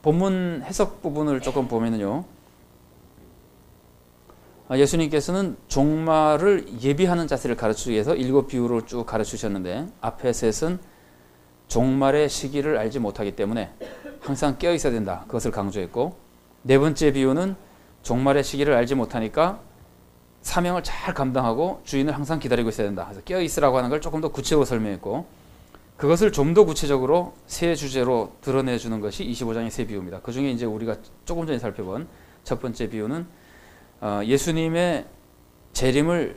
본문 해석 부분을 조금 보면요. 예수님께서는 종말을 예비하는 자세를 가르치기 위해서 7 비유를 쭉 가르치셨는데 앞에 셋은 종말의 시기를 알지 못하기 때문에 항상 깨어 있어야 된다. 그것을 강조했고, 4번째 비유는 종말의 시기를 알지 못하니까 사명을 잘 감당하고 주인을 항상 기다리고 있어야 된다. 그래서 깨어 있으라고 하는 걸 조금 더 구체적으로 설명했고, 그것을 좀 더 구체적으로 세 주제로 드러내주는 것이 25장의 세 비유입니다. 그 중에 이제 우리가 조금 전에 살펴본 첫 번째 비유는 예수님의 재림을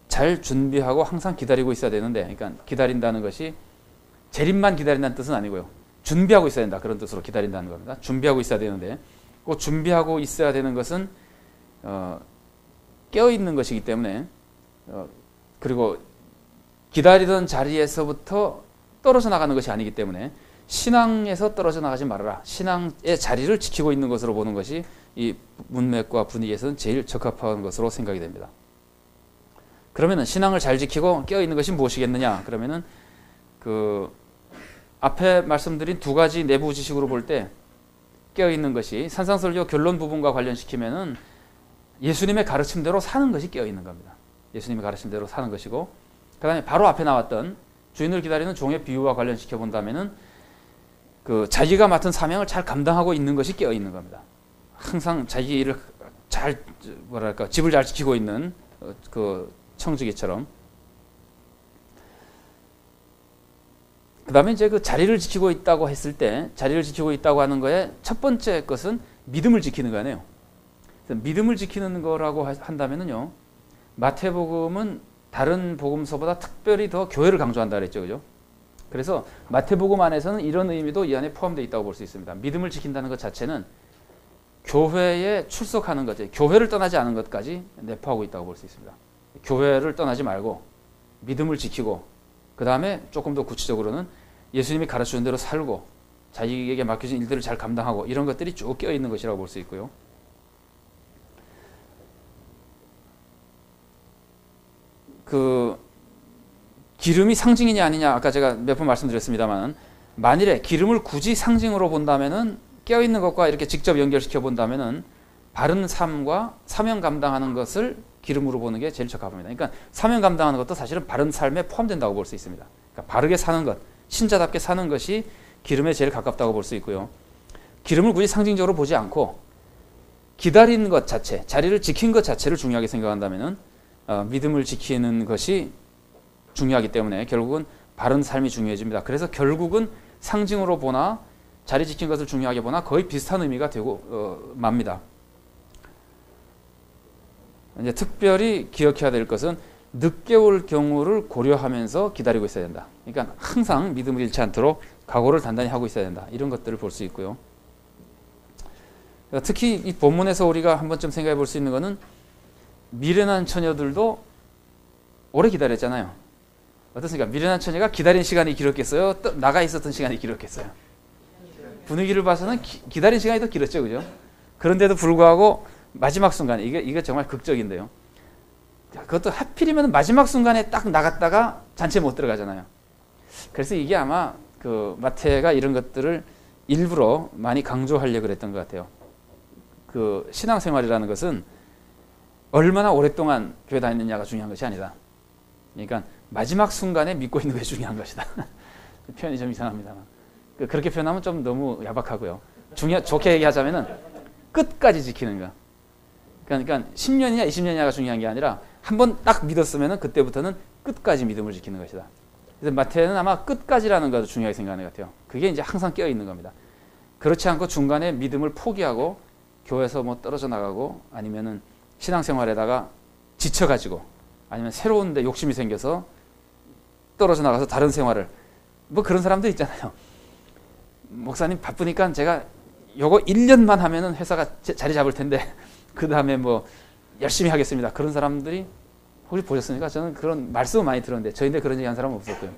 잘 준비하고 항상 기다리고 있어야 되는데, 그러니까 기다린다는 것이 재림만 기다린다는 뜻은 아니고요. 준비하고 있어야 된다. 그런 뜻으로 기다린다는 겁니다. 준비하고 있어야 되는데, 꼭 준비하고 있어야 되는 것은 깨어있는 것이기 때문에, 그리고 기다리던 자리에서부터 떨어져 나가는 것이 아니기 때문에 신앙에서 떨어져 나가지 말아라. 신앙의 자리를 지키고 있는 것으로 보는 것이 이 문맥과 분위기에서는 제일 적합한 것으로 생각이 됩니다. 그러면은 신앙을 잘 지키고 깨어있는 것이 무엇이겠느냐? 그러면은 그 앞에 말씀드린 두 가지 내부 지식으로 볼 때 깨어있는 것이 산상설교 결론 부분과 관련시키면은 예수님의 가르침대로 사는 것이 깨어있는 겁니다. 예수님의 가르침대로 사는 것이고, 그 다음에 바로 앞에 나왔던 주인을 기다리는 종의 비유와 관련시켜 본다면은 그 자기가 맡은 사명을 잘 감당하고 있는 것이 깨어있는 겁니다. 항상 자기 일을 잘, 집을 잘 지키고 있는 그 청지기처럼. 그 다음에 이제 그 자리를 지키고 있다고 했을 때, 자리를 지키고 있다고 하는 거에 첫 번째 것은 믿음을 지키는 거네요. 믿음을 지키는 거라고 한다면요, 마태복음은 다른 복음서보다 특별히 더 교회를 강조한다 그랬죠, 그죠? 그래서 마태복음 안에서는 이런 의미도 이 안에 포함되어 있다고 볼 수 있습니다. 믿음을 지킨다는 것 자체는 교회에 출석하는 것, 교회를 떠나지 않은 것까지 내포하고 있다고 볼 수 있습니다. 교회를 떠나지 말고 믿음을 지키고, 그 다음에 조금 더 구체적으로는 예수님이 가르치는 대로 살고 자기에게 맡겨진 일들을 잘 감당하고, 이런 것들이 쭉 깨어있는 것이라고 볼 수 있고요. 그 기름이 상징이냐 아니냐, 아까 제가 몇 번 말씀드렸습니다만, 만일에 기름을 굳이 상징으로 본다면은, 깨어있는 것과 이렇게 직접 연결시켜 본다면은 바른 삶과 사명 감당하는 것을 기름으로 보는 게 제일 적합합니다. 그러니까 사명 감당하는 것도 사실은 바른 삶에 포함된다고 볼 수 있습니다. 그러니까 바르게 사는 것, 신자답게 사는 것이 기름에 제일 가깝다고 볼 수 있고요. 기름을 굳이 상징적으로 보지 않고 기다리는 것 자체, 자리를 지킨 것 자체를 중요하게 생각한다면은 믿음을 지키는 것이 중요하기 때문에 결국은 바른 삶이 중요해집니다. 그래서 결국은 상징으로 보나 자리 지킨 것을 중요하게 보나 거의 비슷한 의미가 되고 맙니다. 이제 특별히 기억해야 될 것은 늦게 올 경우를 고려하면서 기다리고 있어야 된다. 그러니까 항상 믿음을 잃지 않도록 각오를 단단히 하고 있어야 된다. 이런 것들을 볼 수 있고요. 특히 이 본문에서 우리가 한 번쯤 생각해 볼 수 있는 것은 미련한 처녀들도 오래 기다렸잖아요. 어떻습니까? 미련한 처녀가 기다린 시간이 길었겠어요? 나가 있었던 시간이 길었겠어요? 분위기를 봐서는 기다린 시간이 더 길었죠, 그죠? 그런데도 불구하고 마지막 순간에, 이게 정말 극적인데요. 그것도 하필이면 마지막 순간에 딱 나갔다가 잔치에 못 들어가잖아요. 그래서 이게 아마 그 마태가 이런 것들을 일부러 많이 강조하려고 그랬던 것 같아요. 그 신앙생활이라는 것은 얼마나 오랫동안 교회 다니느냐가 중요한 것이 아니다. 그러니까 마지막 순간에 믿고 있는 게 중요한 것이다. 표현이 좀 이상합니다만. 그렇게 표현하면 좀 너무 야박하고요. 좋게 얘기하자면은 끝까지 지키는 거. 그러니까 10년이냐 20년이냐가 중요한 게 아니라 한 번 딱 믿었으면 그때부터는 끝까지 믿음을 지키는 것이다. 그래서 마태는 아마 끝까지라는 것을 중요하게 생각하는 것 같아요. 그게 이제 항상 깨어있는 겁니다. 그렇지 않고 중간에 믿음을 포기하고 교회에서 뭐 떨어져 나가고 아니면은 신앙생활에다가 지쳐가지고 아니면 새로운 데 욕심이 생겨서 떨어져 나가서 다른 생활을, 뭐 그런 사람도 있잖아요. 목사님 바쁘니까 제가 요거 1년만 하면은 회사가 자리 잡을 텐데 그 다음에 뭐 열심히 하겠습니다. 그런 사람들이 혹시 보셨습니까? 저는 그런 말씀을 많이 들었는데 저희인데 그런 얘기 한 사람은 없었고요.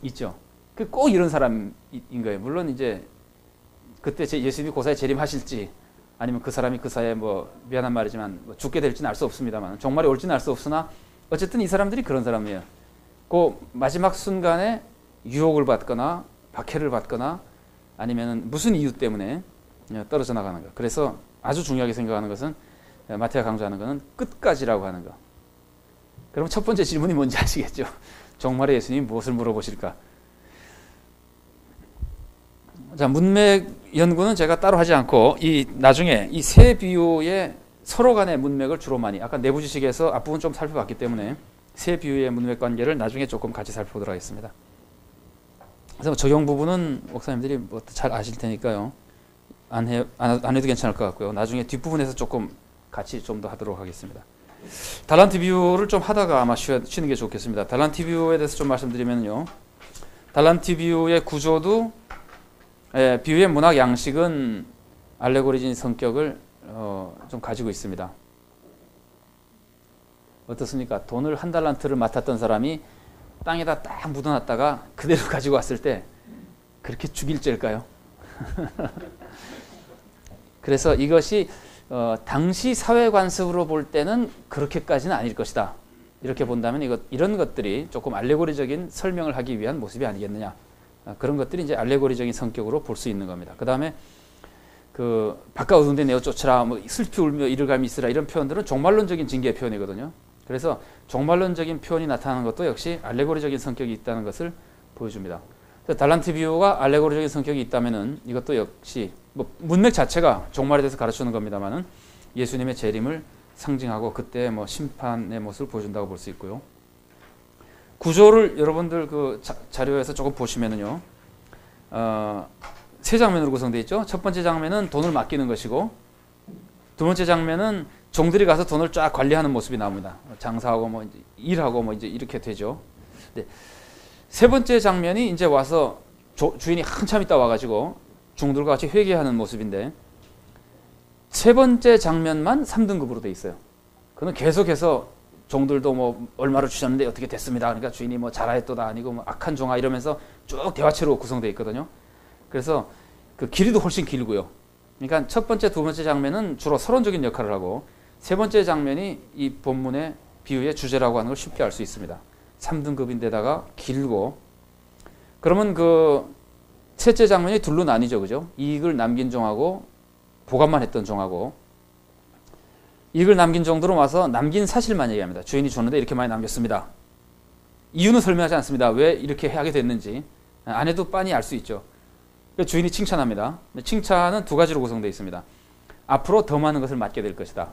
있죠. 꼭 이런 사람인 거예요. 물론 이제 그때 예수님이 고사에 재림하실지 아니면 그 사람이 그 사이에 뭐 미안한 말이지만 뭐 죽게 될지는 알 수 없습니다만 종말이 올지는 알 수 없으나 어쨌든 이 사람들이 그런 사람이에요. 그 마지막 순간에 유혹을 받거나 박해를 받거나 아니면 무슨 이유 때문에 떨어져 나가는가. 그래서 아주 중요하게 생각하는 것은 마태가 강조하는 것은 끝까지라고 하는 것. 그럼 첫 번째 질문이 뭔지 아시겠죠? 종말에 예수님이 무엇을 물어보실까? 자, 문맥 연구는 제가 따로 하지 않고 나중에 이 세 비유의 서로 간의 문맥을 주로 많이 아까 내부 지식에서 앞부분 좀 살펴봤기 때문에 세 비유의 문맥 관계를 나중에 조금 같이 살펴보도록 하겠습니다. 그래서 적용 부분은 목사님들이 뭐 잘 아실 테니까요. 안 해도 괜찮을 것 같고요. 나중에 뒷부분에서 조금 같이 좀 더 하도록 하겠습니다. 달란트 비유를 좀 하다가 아마 쉬는 게 좋겠습니다. 달란트 비유에 대해서 좀 말씀드리면요. 달란트 비유의 구조도 비유의 문학 양식은 알레고리적인 성격을 좀 가지고 있습니다. 어떻습니까? 돈을 한 달란트를 맡았던 사람이 땅에다 딱 묻어놨다가 그대로 가지고 왔을 때 그렇게 죽일 죄일까요? 그래서 이것이 당시 사회 관습으로 볼 때는 그렇게까지는 아닐 것이다. 이렇게 본다면 이런 것들이 조금 알레고리적인 설명을 하기 위한 모습이 아니겠느냐. 그런 것들이 이제 알레고리적인 성격으로 볼 수 있는 겁니다. 그 다음에 바깥 어두운 데 내어 쫓으라, 뭐 슬피 울며 이를 감히 있으라 이런 표현들은 종말론적인 징계의 표현이거든요. 그래서 종말론적인 표현이 나타나는 것도 역시 알레고리적인 성격이 있다는 것을 보여줍니다. 달란트 비유가 알레고리적인 성격이 있다면은 이것도 역시 뭐 문맥 자체가 종말에 대해서 가르치는 겁니다만은 예수님의 재림을 상징하고 그때 뭐 심판의 모습을 보여준다고 볼 수 있고요. 구조를 여러분들 그 자료에서 조금 보시면은요, 세 장면으로 구성되어 있죠. 첫 번째 장면은 돈을 맡기는 것이고, 두 번째 장면은 종들이 가서 돈을 쫙 관리하는 모습이 나옵니다. 장사하고 뭐 이제 일하고 뭐 이제 이렇게 되죠. 네. 세 번째 장면이 이제 와서 주인이 한참 있다 와가지고 종들과 같이 회개하는 모습인데, 세 번째 장면만 3등급으로 돼 있어요. 그는 계속해서 종들도 뭐 얼마를 주셨는데 어떻게 됐습니다. 그러니까 주인이 뭐 잘하였도다 아니고 뭐 악한 종아 이러면서 쭉 대화체로 구성되어 있거든요. 그래서 그 길이도 훨씬 길고요. 그러니까 첫 번째, 두 번째 장면은 주로 서론적인 역할을 하고 세 번째 장면이 이 본문의 비유의 주제라고 하는 걸 쉽게 알 수 있습니다. 3등급인데다가 길고, 그러면 그 셋째 장면이 둘로 나뉘죠. 그죠? 이익을 남긴 종하고 보관만 했던 종하고, 이익을 남긴 종들은 와서 남긴 사실만 얘기합니다. 주인이 줬는데 이렇게 많이 남겼습니다. 이유는 설명하지 않습니다. 왜 이렇게 하게 됐는지. 안 해도 빤히 알 수 있죠. 주인이 칭찬합니다. 칭찬은 두 가지로 구성되어 있습니다. 앞으로 더 많은 것을 맡게 될 것이다.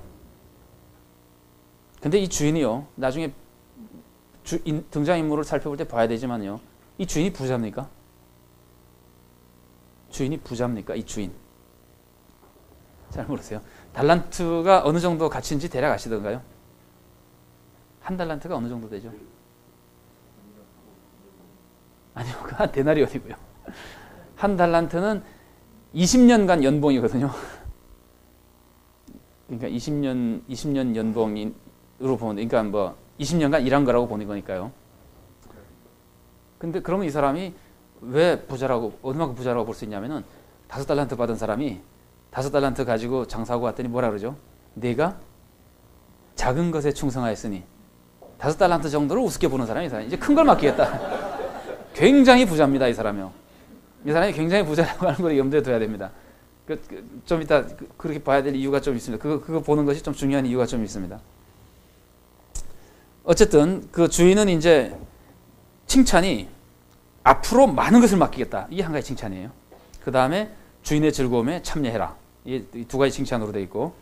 근데 이 주인이요, 나중에 등장인물을 살펴볼 때 봐야 되지만요, 이 주인이 부자입니까? 주인이 부자입니까? 이 주인. 잘 모르세요. 달란트가 어느 정도 가치인지 대략 아시던가요? 한 달란트가 어느 정도 되죠? 아니요, 한 데나리온이고요. 한 달란트는 20년간 연봉이거든요. 그러니까 20년 연봉으로 보면, 그러니까 뭐 20년간 일한 거라고 보는 거니까요. 근데 그러면 이 사람이 왜 부자라고, 얼마큼 부자라고 볼 수 있냐면은 5달란트 받은 사람이 5달란트 가지고 장사하고 왔더니 뭐라 그러죠? 내가 작은 것에 충성하였으니 5달란트 정도를 우습게 보는 사람이 이 사람이 이제 큰 걸 맡기겠다. 굉장히 부자입니다, 이 사람이요. 이 사람이 굉장히 부자라고 하는 걸 염두에 둬야 됩니다. 좀 이따 그렇게 봐야 될 이유가 좀 있습니다. 그거 보는 것이 좀 중요한 이유가 좀 있습니다. 어쨌든 그 주인은 이제 칭찬이 앞으로 많은 것을 맡기겠다. 이게 한 가지 칭찬이에요. 그 다음에 주인의 즐거움에 참여해라. 이 두 가지 칭찬으로 되어 있고,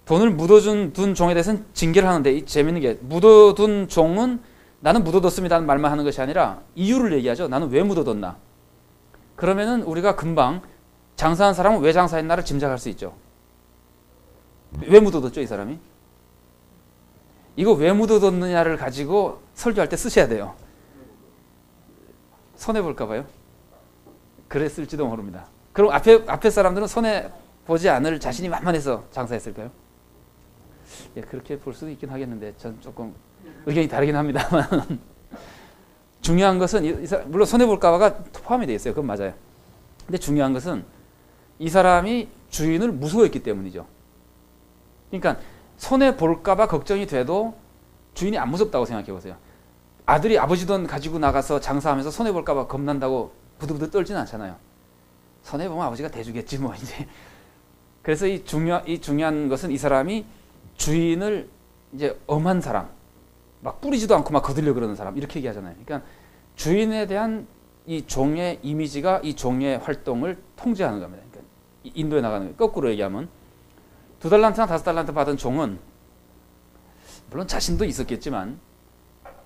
돈을 묻어둔 종에 대해서는 징계를 하는데, 이 재밌는 게 묻어둔 종은 나는 묻어뒀습니다는 말만 하는 것이 아니라 이유를 얘기하죠. 나는 왜 묻어뒀나. 그러면은 우리가 금방 장사한 사람은 왜 장사했나를 짐작할 수 있죠. 왜 묻어뒀죠, 이 사람이? 이거 왜 묻어뒀느냐를 가지고 설교할 때 쓰셔야 돼요. 손해볼까 봐요. 그랬을지도 모릅니다. 그럼 앞에 사람들은 손해보지 않을 자신이 만만해서 장사했을까요? 예, 그렇게 볼 수도 있긴 하겠는데 전 조금 의견이 다르긴 합니다만 중요한 것은 물론 손해볼까 봐가 포함이 되어 있어요. 그건 맞아요. 근데 중요한 것은 이 사람이 주인을 무서워했기 때문이죠. 그러니까 손해볼까 봐 걱정이 돼도 주인이 안 무섭다고 생각해 보세요. 아들이 아버지 돈 가지고 나가서 장사하면서 손해볼까 봐 겁난다고 부들부들 떨지는 않잖아요. 손해 보면 아버지가 대주겠지 뭐 이제. 그래서 이 중요한 것은 이 사람이 주인을 이제 엄한 사람, 막 뿌리지도 않고 막 거들려 그러는 사람 이렇게 얘기하잖아요. 그러니까 주인에 대한 이 종의 이미지가 이 종의 활동을 통제하는 겁니다. 그러니까 인도에 나가는 거예요. 거꾸로 얘기하면 2달란트나 5달란트 받은 종은 물론 자신도 있었겠지만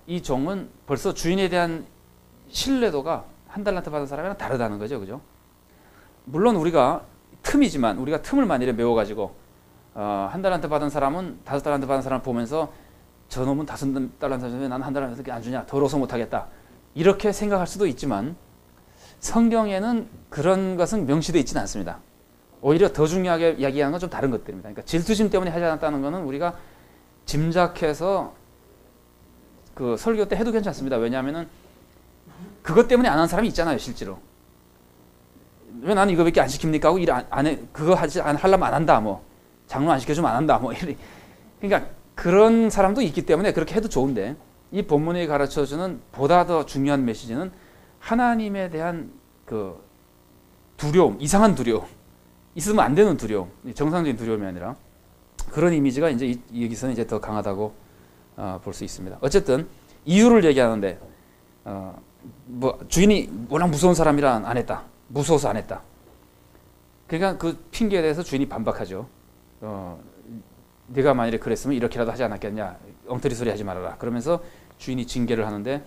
이 종은 벌써 주인에 대한 신뢰도가 1달란트 받은 사람이랑 다르다는 거죠. 그죠? 물론 우리가 틈이지만 우리가 틈을 만일에 메워가지고 1달란트 받은 사람은 5달란트 받은 사람을 보면서 저놈은 5달란트 주는데 나는 1달란트 안 주냐 더러워서 못하겠다 이렇게 생각할 수도 있지만 성경에는 그런 것은 명시되어 있지는 않습니다. 오히려 더 중요하게 이야기하는 건 좀 다른 것들입니다. 그러니까 질투심 때문에 하지 않았다는 것은 우리가 짐작해서 그 설교 때 해도 괜찮습니다. 왜냐하면은 그것 때문에 안 한 사람이 있잖아요, 실제로. 왜 나는 이거밖에 안 시킵니까? 하고 일 안 해, 그거 하려면 안 한다, 뭐. 장로 안 시켜주면 안 한다, 뭐. 그러니까 그런 사람도 있기 때문에 그렇게 해도 좋은데, 이 본문이 가르쳐주는 보다 더 중요한 메시지는 하나님에 대한 그 두려움, 이상한 두려움, 있으면 안 되는 두려움, 정상적인 두려움이 아니라 그런 이미지가 이제 여기서는 이제 더 강하다고 볼 수 있습니다. 어쨌든 이유를 얘기하는데, 뭐 주인이 워낙 무서운 사람이라 안 했다. 무서워서 안 했다. 그러니까 그 핑계에 대해서 주인이 반박하죠. 네가 만일에 그랬으면 이렇게라도 하지 않았겠냐. 엉터리 소리 하지 말아라. 그러면서 주인이 징계를 하는데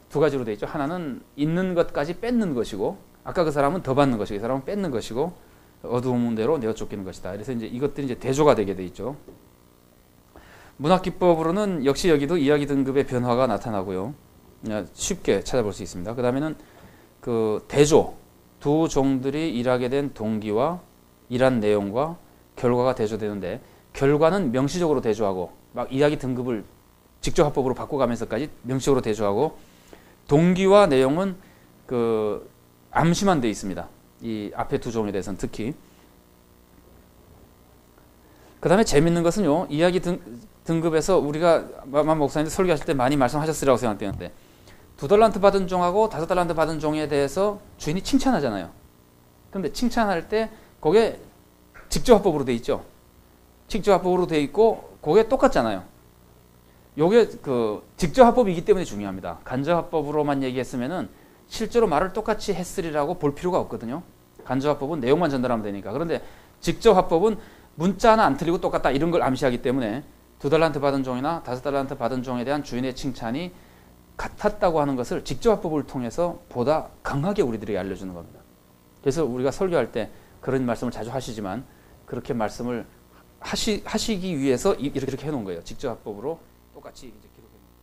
두 가지로 되어 있죠. 하나는 있는 것까지 뺏는 것이고, 아까 그 사람은 더 받는 것이고, 이 사람은 뺏는 것이고, 어두운 대로 내어 쫓기는 것이다. 그래서 이제 이것들이 이제 대조가 되게 돼 있죠. 문학기법으로는 역시 여기도 이야기 등급의 변화가 나타나고요. 쉽게 찾아볼 수 있습니다. 그 다음에는 그 대조, 두 종들이 일하게 된 동기와 일한 내용과 결과가 대조되는데, 결과는 명시적으로 대조하고 막 이야기 등급을 직접 화법으로 바꿔가면서까지 명시적으로 대조하고, 동기와 내용은 그 암시만 되어 있습니다. 이 앞에 두 종에 대해서는 특히. 그 다음에 재밌는 것은요, 이야기 등급에서 우리가 만 목사님들 설교하실 때 많이 말씀하셨으리라고 생각되는데, 2달란트 받은 종하고 5달란트 받은 종에 대해서 주인이 칭찬하잖아요. 그런데 칭찬할 때 그게 직접화법으로 되어 있죠. 직접화법으로 되어 있고 그게 똑같잖아요. 요게 그 직접화법이기 때문에 중요합니다. 간접화법으로만 얘기했으면은 실제로 말을 똑같이 했으리라고 볼 필요가 없거든요. 간접화법은 내용만 전달하면 되니까. 그런데 직접화법은 문자 하나 안 틀리고 똑같다 이런 걸 암시하기 때문에 2달란트 받은 종이나 5달란트 받은 종에 대한 주인의 칭찬이 같았다고 하는 것을 직접화법을 통해서 보다 강하게 우리들에게 알려주는 겁니다. 그래서 우리가 설교할 때 그런 말씀을 자주 하시지만 그렇게 말씀을 하시기 위해서 이렇게 해놓은 거예요. 직접화법으로 똑같이 이제 기록해 놓은 거예요.